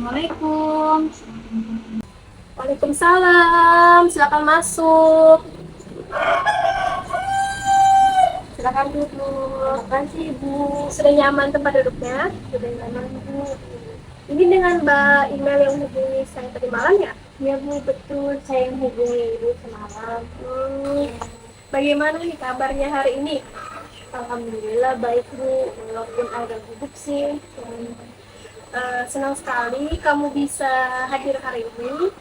Assalamualaikum. Waalaikumsalam, silakan masuk. Silakan duduk. Makasih Ibu. Sudah nyaman tempat duduknya? Sudah nyaman Bu. Ini dengan Mbak email yang hubungi saya tadi malam ya? Ya Bu, betul. Saya yang hubungi Ibu semalam. Bagaimana nih kabarnya hari ini? Alhamdulillah baik Bu, walaupun agak gugup sih. Senang sekali kamu bisa hadir hari ini.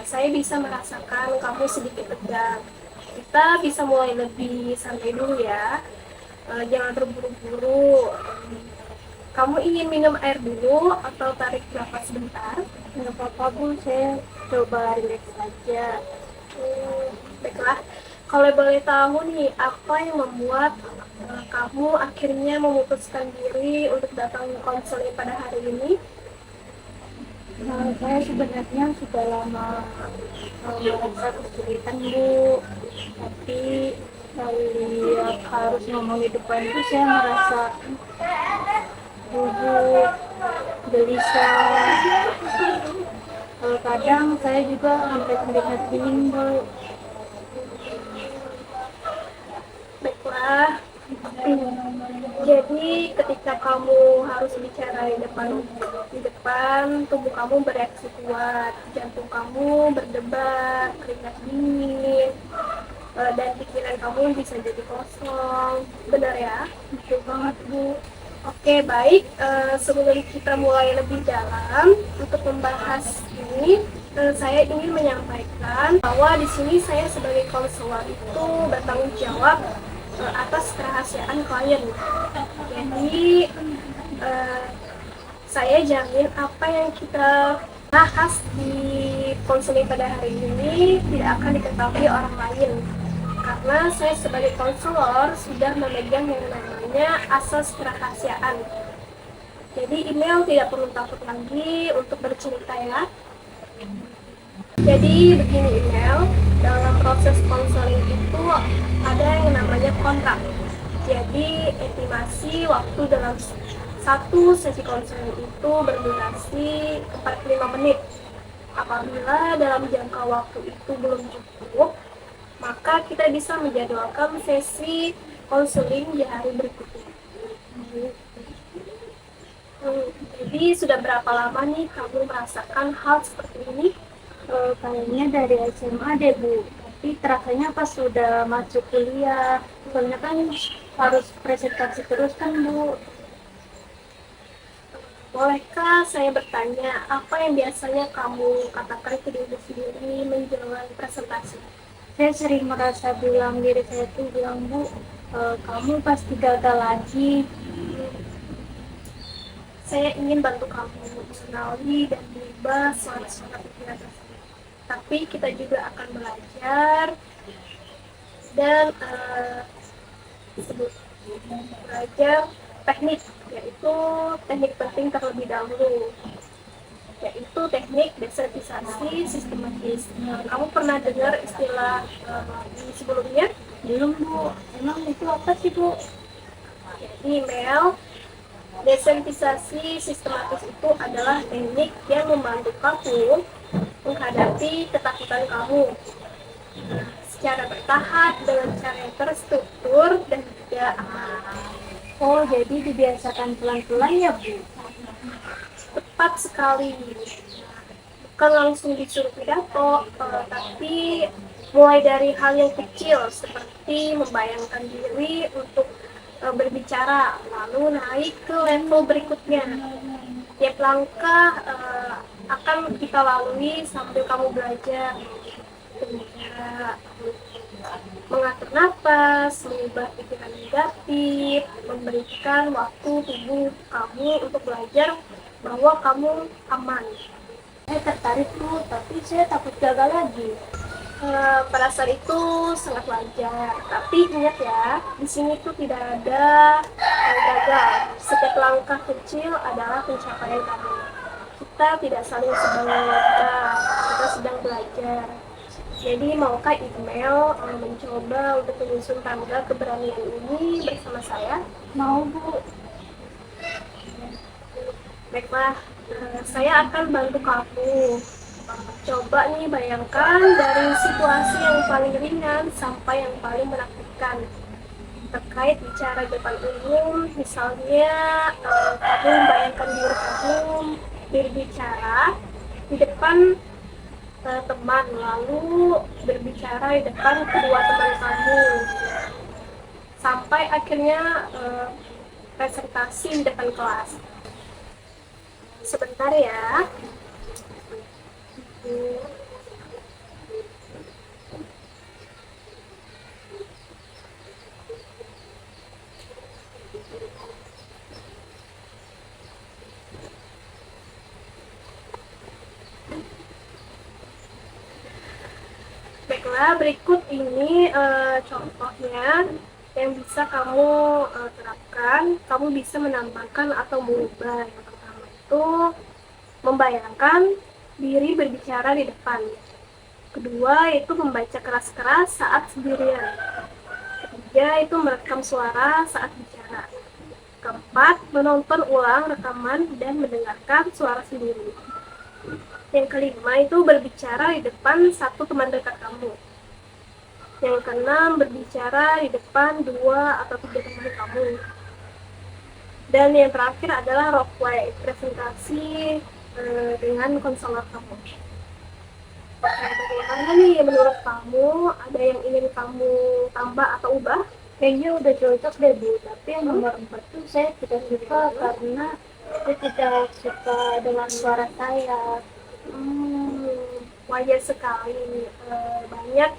Saya bisa merasakan kamu sedikit tegang. Kita bisa mulai lebih santai dulu ya. Jangan terburu-buru. Kamu ingin minum air dulu atau tarik nafas sebentar? Nggak apa-apa Bu, saya coba relax aja. Baiklah, kalau boleh tahu nih, apa yang membuat kamu akhirnya memutuskan diri untuk datang konseling pada hari ini? Saya sebenarnya sudah lama merasa kesulitan Bu, tapi lihat harus ngomong di depan itu saya merasa gugup, gelisah. Kadang saya juga sampai keringat dingin Bu. Baiklah, jadi ketika kamu harus bicara di depan tubuh kamu bereaksi kuat, jantung kamu berdebar, keringat dingin, dan pikiran kamu bisa jadi kosong. Benar ya? Betul banget Bu. Oke, baik. Sebelum kita mulai lebih dalam untuk membahas ini, saya ingin menyampaikan bahwa di sini saya sebagai konselor itu bertanggung jawab atas kerahasiaan klien. Jadi, saya jamin apa yang kita bahas di konseling pada hari ini tidak akan diketahui orang lain. Karena saya sebagai konselor sudah memegang yang namanya asas kerahasiaan. Jadi email tidak perlu takut lagi untuk bercerita ya. Jadi begini email, dalam proses konseling itu ada yang namanya kontrak. Jadi estimasi waktu dalam satu sesi konseling itu berdurasi 45 menit. Apabila dalam jangka waktu itu belum cukup, maka kita bisa menjadwalkan sesi konseling di hari berikutnya. Jadi sudah berapa lama nih kamu merasakan hal seperti ini? Kayaknya dari SMA deh Bu, tapi terasanya pas sudah masuk kuliah, soalnya kan harus presentasi terus kan Bu. Bolehkah saya bertanya, apa yang biasanya kamu katakan ke diri sendiri menjelang presentasi? Saya sering merasa bilang diri saya tuh bilang Bu, kamu pasti gagal lagi. Saya ingin bantu kamu mengenali dan mengubah suara-suara pikiran tersebut. Tapi kita juga akan belajar dan belajar teknik, yaitu teknik penting terlebih dahulu, yaitu teknik desertisasi sistematis. Kamu pernah dengar istilah ini sebelumnya? Belum Bu, emang itu apa sih Bu? Jadi email desertisasi sistematis itu adalah teknik yang membantu kamu menghadapi ketakutan kamu secara bertahap dengan cara yang terstruktur dan tidak aman. Oh, jadi dibiasakan pelan-pelan ya Bu? Tepat sekali. Bukan langsung disuruh pidato, tapi mulai dari hal yang kecil seperti membayangkan diri untuk berbicara, lalu naik ke level berikutnya. Tiap langkah akan kita lalui sambil kamu belajar mengatur nafas, mengubah pikiran negatif, memberikan waktu tubuh kamu untuk belajar bahwa kamu aman. Saya tertarik Bu, tapi saya takut gagal lagi. Perasaan itu sangat wajar, tapi ingat ya, di sini tuh tidak ada gagal. Setiap langkah kecil adalah pencapaian kamu. Kita tidak saling sedang melangkah, kita sedang belajar. Jadi maukah email mencoba untuk menyusun tangga keberanian ini bersama saya? Mau Bu? Baiklah, saya akan bantu kamu. Coba nih bayangkan dari situasi yang paling ringan sampai yang paling menakutkan terkait bicara di depan umum. Misalnya, kamu membayangkan diri kamu berbicara di depan teman, lalu berbicara di depan kedua teman kamu, sampai akhirnya presentasi di depan kelas. Sebentar ya. Baiklah, berikut ini contohnya yang bisa kamu terapkan. Kamu bisa menambahkan atau mengubah. Yang pertama itu membayangkan diri berbicara di depan. Kedua itu membaca keras-keras saat sendirian. Ketiga itu merekam suara saat bicara. Keempat, menonton ulang rekaman dan mendengarkan suara sendiri. Yang kelima itu berbicara di depan satu teman dekat kamu. Yang keenam, berbicara di depan 2 atau 3 teman kamu. Dan yang terakhir adalah role play, presentasi dengan konselor kamu. Bagaimana nih menurut kamu? Ada yang ingin kamu tambah atau ubah? Kayaknya udah cocok deh Bu, tapi yang nomor 4 tuh saya tidak suka karena saya tidak suka dengan suara saya. Wajar sekali. Banyak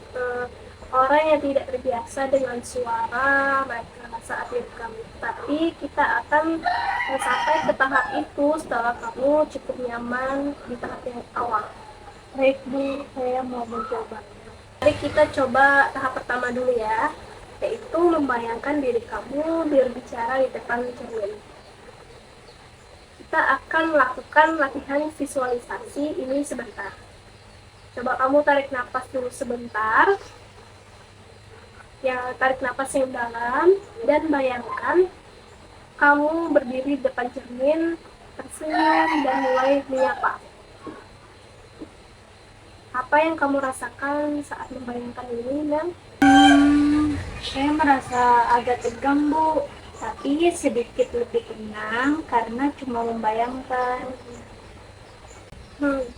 orang yang tidak terbiasa dengan suara mereka saat direkam. Tapi kita akan sampai ke tahap itu setelah kamu cukup nyaman di tahap yang awal. Baik Bu, saya mau mencoba. Mari kita coba tahap pertama dulu ya, yaitu membayangkan diri kamu berbicara di depan cermin. Kita akan melakukan latihan visualisasi ini sebentar. Coba kamu tarik nafas dulu sebentar. Ya, tarik nafas yang dalam dan bayangkan kamu berdiri di depan cermin, tersenyum dan mulai menyapa. Apa yang kamu rasakan saat membayangkan ini, Mel? Saya merasa agak tegang Bu, tapi sedikit lebih tenang karena cuma membayangkan.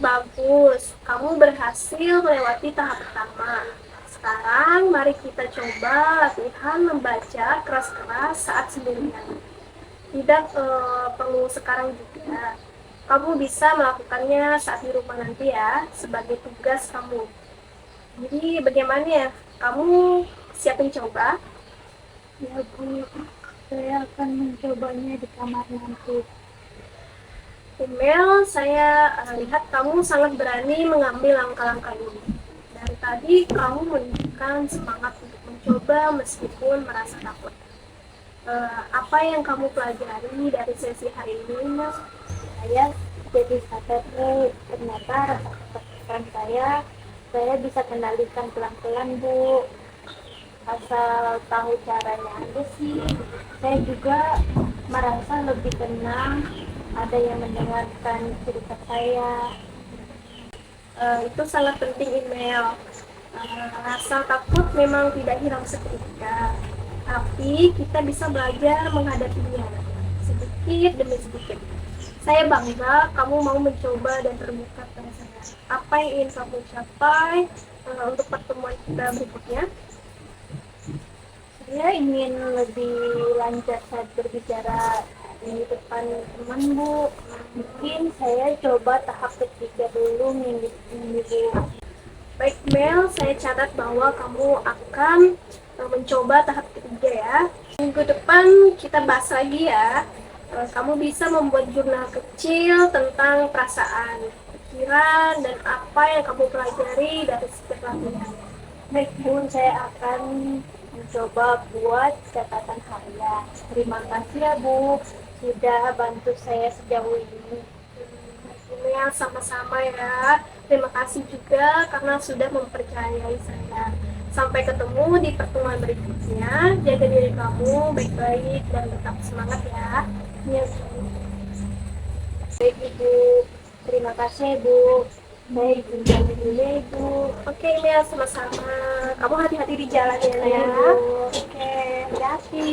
Bagus, kamu berhasil melewati tahap pertama. Sekarang mari kita coba latihan membaca keras-keras saat sendirian. Tidak perlu sekarang juga. Kamu bisa melakukannya saat di rumah nanti ya, sebagai tugas kamu. Jadi bagaimana ya? Kamu siap mencoba? Ya Bu, saya akan mencobanya di kamar nanti. Email, saya lihat kamu sangat berani mengambil langkah-langkah ini. Dari tadi kamu menunjukkan semangat untuk mencoba meskipun merasa takut. Apa yang kamu pelajari dari sesi hari ini, Mel? Saya jadi sadar Bu, ternyata rasa ketakutan saya bisa kendalikan pelan-pelan Bu. Asal tahu caranya aja sih. Saya juga merasa lebih tenang, ada yang mendengarkan cerita saya. Itu sangat penting, email. Rasa takut memang tidak hilang seketika, tapi kita bisa belajar menghadapinya sedikit demi sedikit. Saya bangga kamu mau mencoba dan terbuka pada saya. Apa yang ingin kamu capai untuk pertemuan kita berikutnya? Saya ingin lebih lancar saat berbicara di depan teman Bu. Mungkin saya coba tahap ketiga dulu minggu ini Bu. Baik Mel, saya catat bahwa kamu akan mencoba tahap ketiga ya. Minggu depan kita bahas lagi ya. Kamu bisa membuat jurnal kecil tentang perasaan, pikiran, dan apa yang kamu pelajari dari setiap latihan. Baik Bu, saya akan mencoba buat catatan harian. Terima kasih ya Bu, sudah bantu saya sejauh ini. Ya, sama-sama ya. Terima kasih juga karena sudah mempercayai saya. Sampai ketemu di pertemuan berikutnya. Jaga diri kamu baik-baik dan tetap semangat ya. Ya Bu. Baik Ibu, terima kasih Bu. Saya izin pamit dulu ya Ibu. Oke, Mel, sama-sama. Kamu hati-hati di jalan ya, Iya, ya. Bu. Oke, hati-hati.